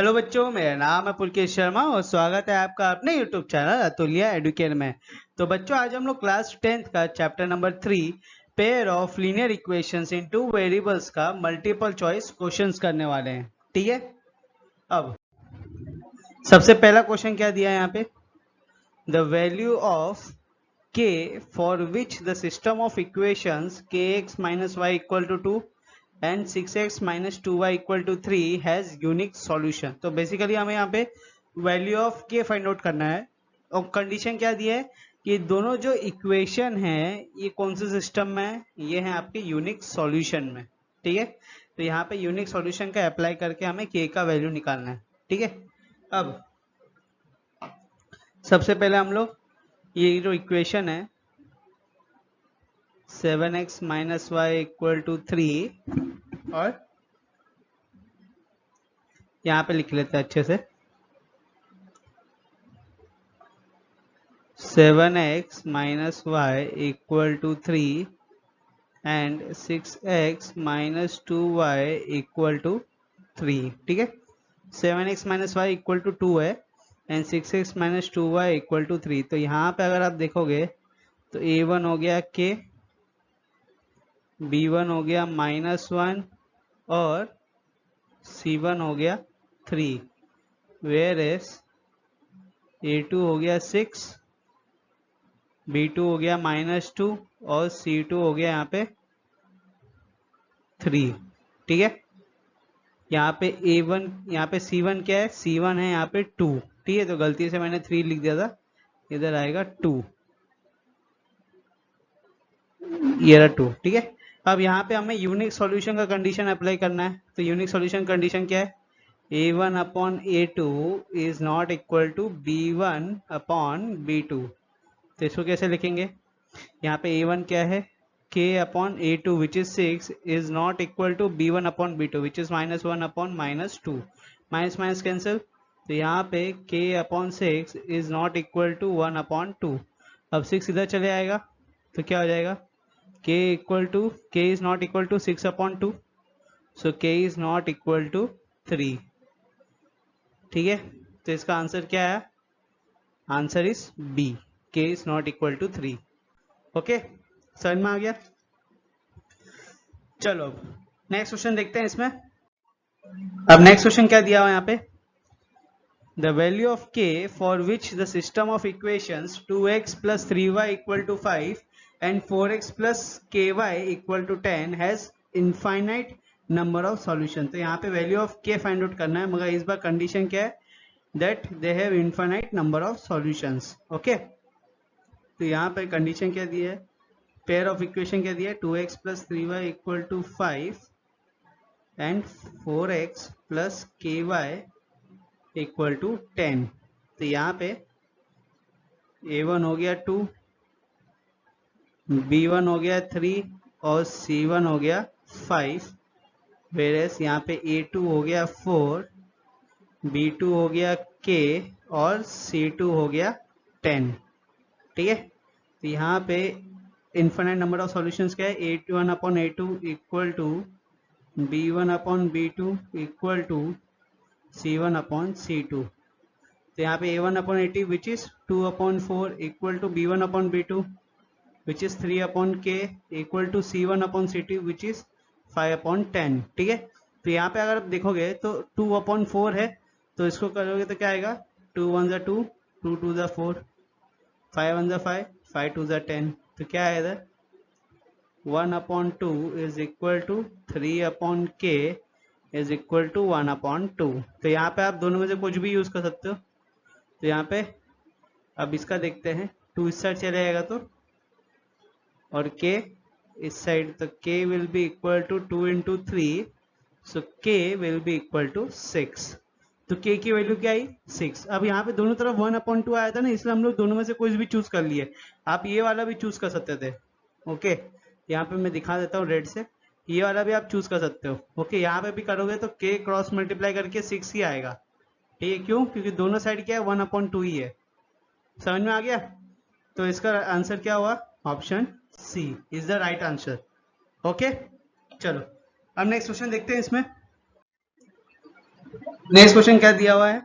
Hello बच्चों, मेरा नाम है पुलकेश शर्मा और स्वागत है आपका अपने यूट्यूब चैनल अतुलिया एडुकेयर में। तो बच्चों, आज हम लोग क्लास 10th का chapter number 3 pair of linear equations in two variables का मल्टीपल चॉइस क्वेश्चंस करने वाले हैं। ठीक है, अब सबसे पहला क्वेश्चन क्या दिया है यहाँ पे, the value of k for which the system of equations kx minus y equal to 2 and 6x minus 2y equal to 3 has unique solution। तो बेसिकली हमें यहाँ पे value of k find out करना है और कंडीशन क्या दी है कि दोनों जो इक्वेशन है ये कौन से सिस्टम में है, ये है आपके यूनिक सॉल्यूशन में। ठीक है, तो यहाँ पे यूनिक सॉल्यूशन का अप्लाई करके हमें k का वैल्यू निकालना है। ठीक है, अब सबसे पहले हम लोग ये जो इक्वेशन है 7x minus Y equal to 3 और यहाँ पे लिख लेते हैं अच्छे से 7x minus Y equal to 3 and 6x minus 2y equal to 3। ठीक है, 7x minus Y equal to 2 है and 6x minus 2y equal to 3। तो यहाँ पे अगर आप देखोगे तो a1 हो गया k, b1 हो गया -1 और c1 हो गया 3, वेयर एस a2 हो गया 6, b2 हो गया -2 और c2 हो गया यहाँ पे 3। ठीक है, यहाँ पे a1 यहाँ पे c1 क्या है, c1 है यहाँ पे 2। ठीक है, तो गलती से मैंने 3 लिख दिया था, इधर आएगा 2, ये रहा 2। ठीक है, अब यहाँ पे हमें यूनिक सॉल्यूशन का कंडीशन अप्लाई करना है। तो यूनिक सॉल्यूशन कंडीशन क्या है, a1 upon a2 is not equal to b1 upon b2। तो इसको कैसे लिखेंगे, यहाँ पे a1 क्या है, k upon a2 which is 6 is not equal to b1 upon b2 which is -1 upon -2, minus minus cancel. तो यहाँ पे k upon 6 is not equal to 1 upon 2। अब 6 इधर चले आएगा तो क्या हो जाएगा, k equal to k is not equal to 6 upon 2, so k is not equal to 3। ठीक है, तो इसका आंसर क्या है, answer is B, k is not equal to 3। Okay, समझ में आ गया। चलो नेक्स्ट क्वेश्चन देखते हैं इसमें। अब नेक्स्ट क्वेश्चन क्या दिया हुआ यहाँ पे, the value of k for which the system of equations 2x plus 3y equal to 5 and 4x plus ky equal to 10 has infinite number of solution. तो यहाँ पे value of k find out करना है, मगर इस बार condition क्या है, that they have infinite number of solutions. Okay, तो यहाँ पे कंडीशन क्या दी है, पेयर ऑफ इक्वेशन क्या दिया है, 2x plus 3y equal to 5 and 4x plus ky equal to 10। तो यहाँ पे a1 हो गया 2, b1 हो गया 3 और c1 हो गया 5, वेरेस यहाँ पे a2 हो गया 4, b2 हो गया k और c2 हो गया 10। ठीक है, तो यहाँ पे इन्फिनिट नंबर ऑफ सॉल्यूशंस क्या है, a1 upon a2 equal to b1 upon b2 equal to c1 upon c2। तो यहाँ पे a1 upon a2 which is 2 upon 4 equal to b1 upon b2 which is 3 upon k equal to c1 upon c2 which is 5 upon 10। ठीक है, तो यहाँ पे अगर आप देखोगे तो 2 अपॉन 4 है, तो इसको करोगे तो क्या आएगा, 2 1 2, 2 2 4, 5 1 5, 5 2 10। तो क्या है इधर, 1 upon 2 is equal to 3 upon k is equal to 1 upon 2। तो यहाँ पे आप दोनों में से कुछ भी यूज कर सकते हो। तो यहाँ पे अब इसका देखते हैं, 2 इस साइड चले जाएगा तो, और k इस साइड, तो k will be equal to 2 into 3, so k will be equal to 6। तो k की वैल्यू क्या आई, 6। अब यहाँ पे दोनों तरफ 1 अपॉन 2 आया था ना, इसलिए हम लोग दोनों में से कुछ भी चूज कर लिए। आप ये वाला भी चूज कर सकते थे। ओके, यहाँ पे मैं दिखा देता हूँ रेड से, ये वाला भी आप चूज कर सकते हो। ओके, यहाँ पे भी करोगे तो k क्रॉस मल्टीप्लाई करके 6 ही आएगा। ठीक है, क्यों, क्योंकि दोनों साइड क्या है, 1 अपॉन 2 ही है। समझ में आ गया, तो इसका आंसर क्या हुआ, option C is the right answer. Okay, चलो अब नेक्स्ट क्वेश्चन देखते हैं इसमें। नेक्स्ट क्वेश्चन क्या दिया हुआ है,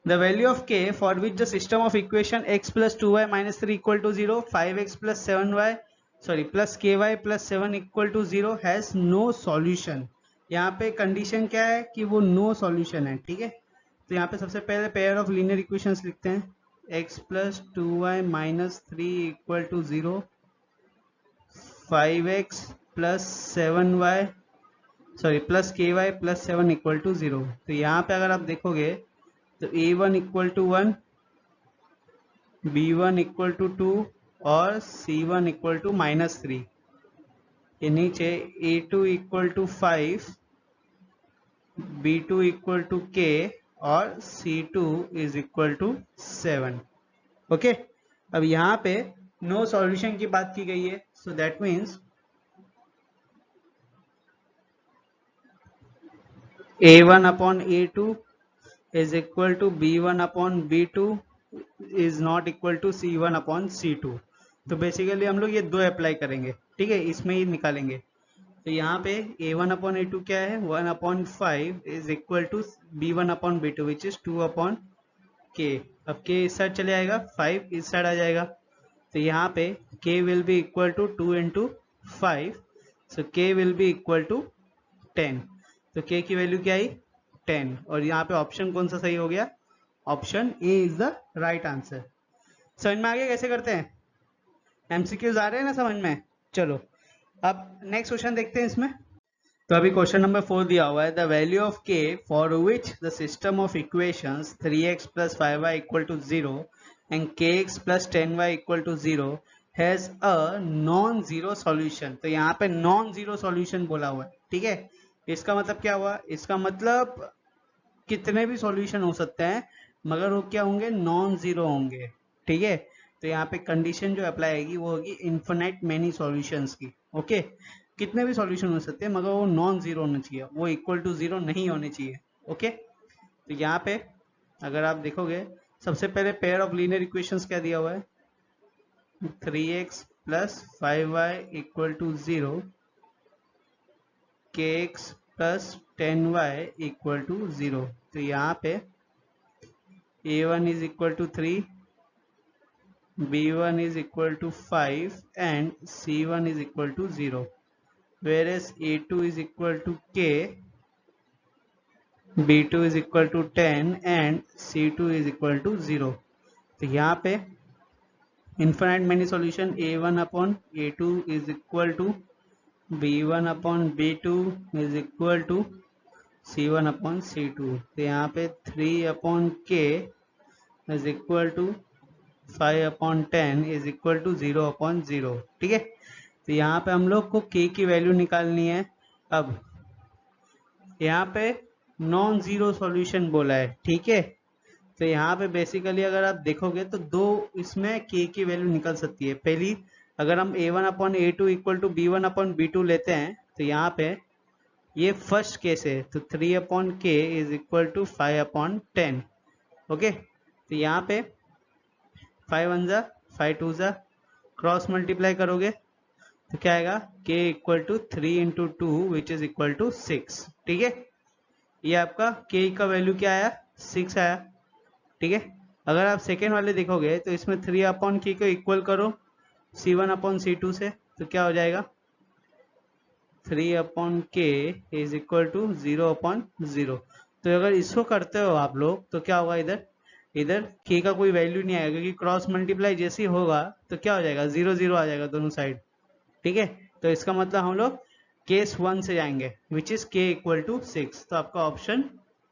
the value of k for which the system of equation x plus 2y minus 3 equal to 0, 5x plus 7y sorry plus ky plus 7 equal to 0 has no solution. यहाँ पे condition क्या है कि वो नो सॉल्यूशन है, ठीक है। तो यहाँ पे सबसे पहले पेयर ऑफ लीनियर इक्वेशंस लिखते हैं, x plus 2y minus 3 equal to 0, 5x plus 7y sorry plus ky plus 7 equal to 0। तो यहाँ पे अगर आप देखोगे तो a1 equal to 1, b1 equal to 2 और c1 इक्वल टू माइनस 3 के नीचे a2 equal to 5, b2 equal to k और c2 is equal to 7। Okay, अब यहाँ पे नो सॉल्यूशन की बात की गई है, so that means a1 upon a2 is equal to b1 upon b2 is not equal to c1 upon c2। तो बेसिकली हम लोग ये दो अप्लाई करेंगे, ठीक है, इसमें ही निकालेंगे। तो यहाँ पे a1 अपॉन a2 क्या है, 1 upon 5 is equal to b1 upon b2 which is 2 upon k। अब k इस साइड चले आएगा, 5 इस साइड आ जाएगा, तो यहाँ पे k will be equal to 2 into 5, so k will be equal to 10। तो k की वैल्यू क्या आई, 10, और यहाँ पे ऑप्शन कौन सा सही हो गया, option A is the right answer. समझ में आ गया कैसे करते हैं, एमसीक्यूज आ रहे हैं ना समझ में। चलो अब नेक्स्ट क्वेश्चन देखते हैं इसमें। तो अभी क्वेश्चन नंबर 4 दिया हुआ है, the value of k for which the system of equations 3x plus 5y equal to 0 and kx plus 10y equal to 0 has a non zero solution. तो यहाँ पे नॉन जीरो सॉल्यूशन बोला हुआ है, ठीक है। इसका मतलब क्या हुआ, इसका मतलब कितने भी सॉल्यूशन हो सकते हैं मगर वो क्या होंगे, नॉन जीरो होंगे, ठीक है। तो यहाँ पे कंडीशन जो अप्लाई आएगी वो होगी इन्फिनिट मेनी सॉल्यूशंस की। ओके, कितने भी सॉल्यूशन हो सकते हैं मगर वो नॉन जीरो होना चाहिए, वो इक्वल टू जीरो नहीं होने चाहिए। ओके, तो यहाँ पे अगर आप देखोगे सबसे पहले पेयर ऑफ लीनियर इक्वेशंस क्या दिया हुआ है, 3x plus 5y equal to 0, kx plus 10y equal to 0। तो यहाँ पे a1 is equal to 3, b1 is equal to 5 and c1 is equal to 0, whereas a2 is equal to k, b2 is equal to 10 and c2 is equal to 0। तो यहाँ पे infinite many solution a1 upon a2 is equal to b1 upon b2 is equal to c1 upon c2। तो यहाँ पे 3 upon k is equal to 5 upon 10 is equal to 0 upon 0, ठीक है। तो यहाँ पे हम लोग को k की वैल्यू निकालनी है। अब यहाँ पे नॉन जीरो सॉल्यूशन बोला है, ठीक है। तो यहाँ पे बेसिकली अगर आप देखोगे तो दो इसमें k की वैल्यू निकल सकती है। पहली, अगर हम a1 upon a2 equal to b1 upon b2 लेते हैं तो यहाँ पे ये फर्स्ट केस है, तो 3 upon k is equal to 5 upon 10। Okay, तो यहाँ पे 5 1 जा 5 2 जा, क्रॉस मल्टीप्लाई करोगे तो क्या आएगा, k equal to 3 into 2 which is equal to 6, ठीक है। ये आपका k का वैल्यू क्या आया, 6 आया, ठीक है। अगर आप सेकेंड वाले देखोगे तो इसमें 3 अपॉन k को इक्वल करो c1 अपॉन c2 से, तो क्या हो जाएगा, 3 upon k is equal to 0 upon 0। तो अगर इसको करते हो आप लोग तो क्या होगा, इधर इधर k का कोई वैल्यू नहीं आएगा क्योंकि क्रॉस मल्टीप्लाई जैसे ही होगा तो क्या हो जाएगा, 0 0 आ जाएगा दोनों साइड, ठीक है। तो इसका मतलब हम लोग केस 1 से जाएंगे which is k equal to 6। तो आपका ऑप्शन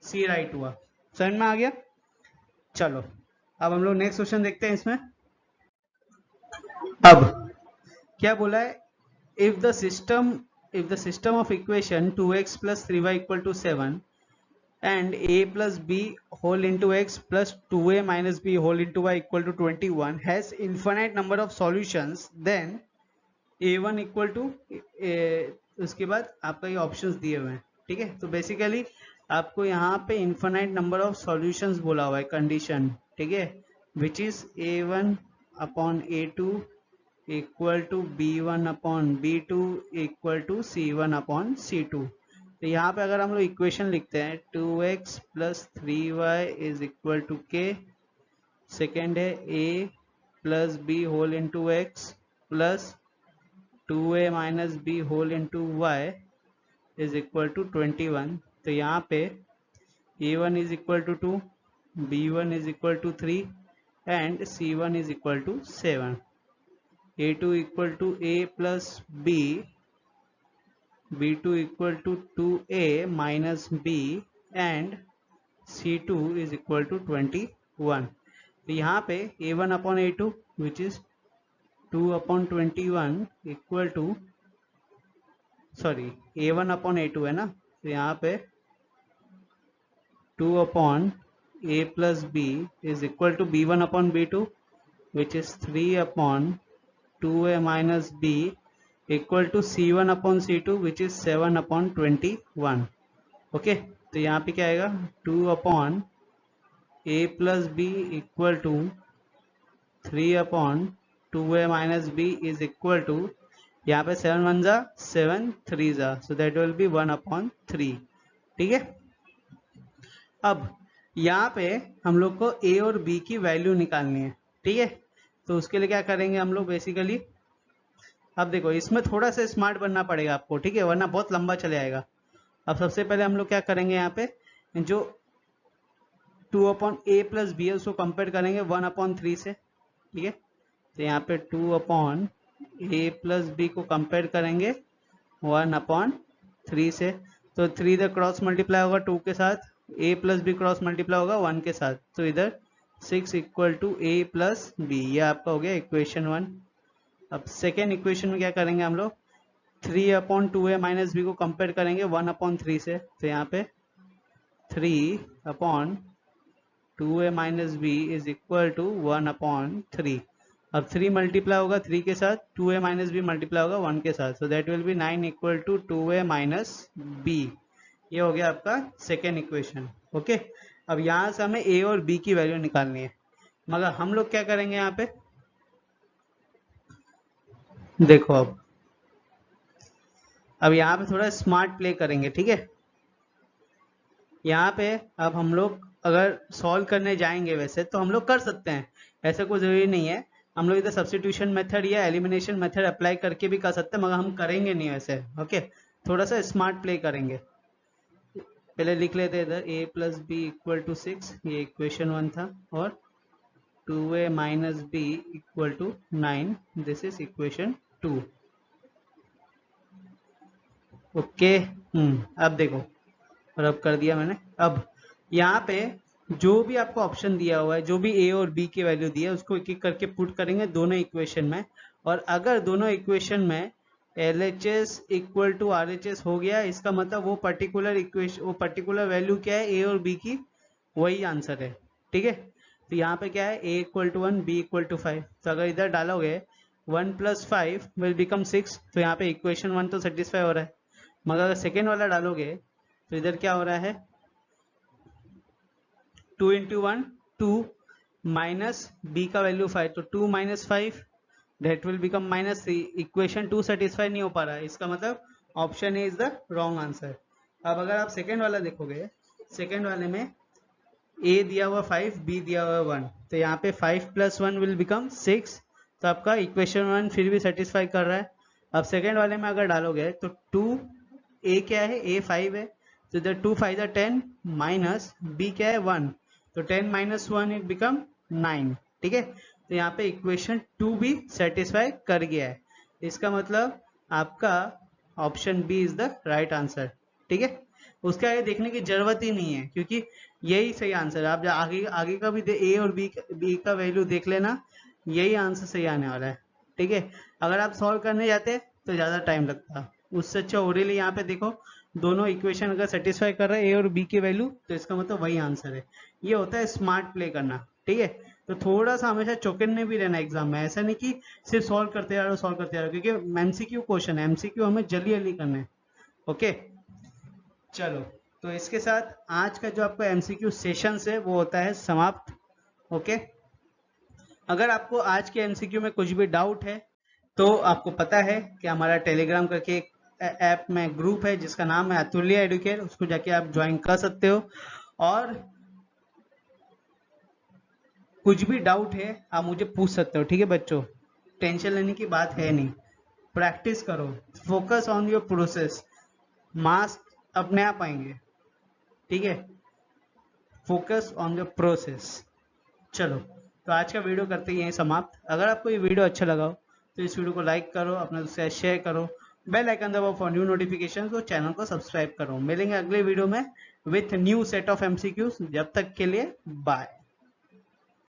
सी राइट हुआ। समझ में आ गया। चलो अब हम लोग नेक्स्ट क्वेश्चन देखते हैं इसमें। अब क्या बोला है, if the system of equation 2x plus 3y equal to 7 and a plus b whole into x plus 2a minus b whole into y equal to 21 has infinite number of solutions, then a1 equal to उसके बाद आपका ये options दिए हुए हैं, ठीक है। तो बेसिकली आपको यहाँ पे इन्फिनाइट नंबर ऑफ सॉल्यूशंस बोला हुआ है कंडीशन, ठीक है, which is a1 upon a2 equal to b1 upon b2 equal to c1 upon c2। तो यहाँ पे अगर हम लोग इक्वेशन लिखते हैं 2x plus 3y is equal to k, second है a plus b whole into x plus 2a minus b whole into y is equal to 21। तो यहाँ पे a1 is equal to 2, b1 is equal to 3 and c1 is equal to 7। a2 equal to a plus b, b2 equal to 2a minus b and c2 is equal to 21। तो यहाँ पे a1 upon a2 which is 2 upon 21 equal to, sorry a1 upon a2 है ना, तो यहाँ पे 2 upon a plus b is equal to b1 upon b2 which is 3 upon 2a minus b equal to c1 upon c2 which is 7 upon 21। Okay, तो यहाँ पे क्या आएगा 2 upon a plus b equal to 3 upon 2a minus b is equal to, यहाँ पे 7 1 जा 7 3 जा, सो that will B 1 upon 3। ठीक है, अब यहाँ पे हम लोग को a और b की वैल्यू निकालनी है। ठीक है, तो उसके लिए क्या करेंगे हम लोग बेसिकली, अब देखो इसमें थोड़ा सा स्मार्ट बनना पड़ेगा आपको, ठीक है, वरना बहुत लंबा चले आएगा। अब सबसे पहले हम लोग क्या करेंगे, यहाँ पे जो 2 अपॉन ए प्लस बी है उसको कंपेयर करेंगे 1 अपॉन 3 से। ठीक है, तो यहाँ पे 2 अपॉन ए प्लस बी को कंपेयर करेंगे 1 अपॉन 3 से, तो 3 इधर क्रॉस मल्टीप्लाई होगा 2 के साथ, a plus b cross multiply होगा 1 के साथ, तो इधर 6 equal to a plus b, ये आपका हो गया इक्वेशन 1। अब सेकेंड इक्वेशन में क्या करेंगे हम लोग, 3 अपॉन 2a माइनस बी को कंपेयर करेंगे 1 अपॉन 3 से, तो यहाँ पे 3 upon 2a minus b is equal to 1 upon 3। अब 3 मल्टीप्लाई होगा 3 के साथ, 2a माइनस बी मल्टीप्लाई होगा 1 के साथ, so that will be 9 equal to 2a minus b. ये हो गया आपका सेकेंड इक्वेशन। ओके, अब यहाँ से हमें a और b की वैल्यू निकालनी है, मगर हम लोग क्या करेंगे यहाँ पे, देखो अब यहाँ पे थोड़ा स्मार्ट प्ले करेंगे। ठीक है, यहाँ पे अब हम लोग अगर सॉल्व करने जाएंगे वैसे तो हम लोग कर सकते हैं, ऐसा कोई ज़रूरी नहीं है, हम लोग इधर सब्स्टिट्यूशन मेथड या एलिमिनेशन मेथड अप्लाई करके भी कर सकते हैं, मगर हम करेंगे नहीं वैसे। ओके, थोड़ा सा स्मार्ट प्ले करेंगे। पहले लिख लेते हैं इधर a plus b equal to 6, ये इक्वेशन 1 था, और 2a minus b equal to 9, this is equation 2। Okay, अब देखो, और अब कर दिया मैंने। अब यहाँ पे जो भी आपको ऑप्शन दिया हुआ है, जो भी a और b की वैल्यू दी है, उसको एक एक करके पुट करेंगे दोनों इक्वेशन में, और अगर दोनों इक्वेशन में LHS इक्वल टू RHS हो गया, इसका मतलब वो पर्टिकुलर इक्वेशन, वो पर्टिकुलर वैल्यू क्या है a और b की, वही आंसर है। ठीक है, तो यहाँ पे क्या है, a equal to 1, b equal to 5, तो अगर इधर डालोगे 1 प्लस 5 विल बिकम 6, तो यहाँ पे इक्वेशन 1 तो सेटिस्फाई हो रहा है, मगर अगर सेकेंड वाला डालोगे तो इधर क्या हो रहा है, 2 इंटू 1 2 माइनस b का वैल्यू 5, तो 2 minus 5 that will become minus 3, equation 2 satisfy नहीं हो पा रहा है, इसका मतलब option A is the wrong answer. अब अगर आप सेकेंड वाला देखोगे, सेकेंड वाले में a दिया हुआ 5, b दिया हुआ 1, तो यहाँ पे 5 प्लस 1 विल बिकम 6, तो आपका इक्वेशन 1 फिर भी सेटिस्फाई कर रहा है। अब सेकेंड वाले में अगर डालोगे तो 2 a क्या है, a 5 है, तो इधर 2 5 10 माइनस b क्या है 1, तो 10 माइनस 1 इट बिकम 9। ठीक है, तो यहाँ पे इक्वेशन 2 भी सेटिस्फाई कर गया है, इसका मतलब आपका option B is the right answer. ठीक है, उसके आगे देखने की जरूरत ही नहीं है, क्योंकि यही सही आंसर है। आप आगे आगे का भी ए और बी का वैल्यू देख लेना, यही आंसर सही आने वाला है। ठीक है, अगर आप सॉल्व करने जाते तो ज़्यादा टाइम लगता, उससे अच्छा ओरियली यहाँ पे देखो, दोनों इक्वेशन अगर सेटिस्फाई कर रहा है ए और बी की वैल्यू, तो इसका मतलब वही आंसर है। ये होता है स्मार्ट प्ले करना। ठीक है, तो थोड़ा सा हमेशा चौकन्ने भी रहना एग्जाम में, ऐसा नहीं कि सिर्फ सॉल्व करते जा रहे हो सॉल्व करते जा रहे हो, क्योंकि एमसीक्यू क्वेश्चन है, एमसीक्यू हमें जल्दी जल्दी करना है। ओके, चलो, तो इसके साथ आज का जो आपका एमसीक्यू सेशंस है वो होता है समाप्त। ओके, अगर आपको आज के एमसीक्यू में कुछ भी डाउट है तो आपको पता है कि हमारा टेलीग्राम करके एक ऐप में ग्रुप है जिसका नाम है अतुल्य एडुकेट, उसको जाके आप ज्वाइन कर सकते हो। और कुछ भी डाउट है आप मुझे पूछ सकते हो, ठीक है बच्चों, टेंशन लेने की बात है नहीं। प्रैक्टिस करो, focus on your process, marks अपने आप आएंगे, ठीक है। Focus on the process. चलो, तो आज का वीडियो करते ही यहीं समाप्त। अगर आपको ये वीडियो अच्छा लगा हो तो इस वीडियो को लाइक करो, अपने दोस्तों के साथ शेयर करो, बेल आइकन दबाओ फॉर न्यू नोटिफिकेशन, तो चैनल को सब्सक्राइब करो। मिलेंगे अगले वीडियो में with new set of MCQs. जब तक के लिए बाय।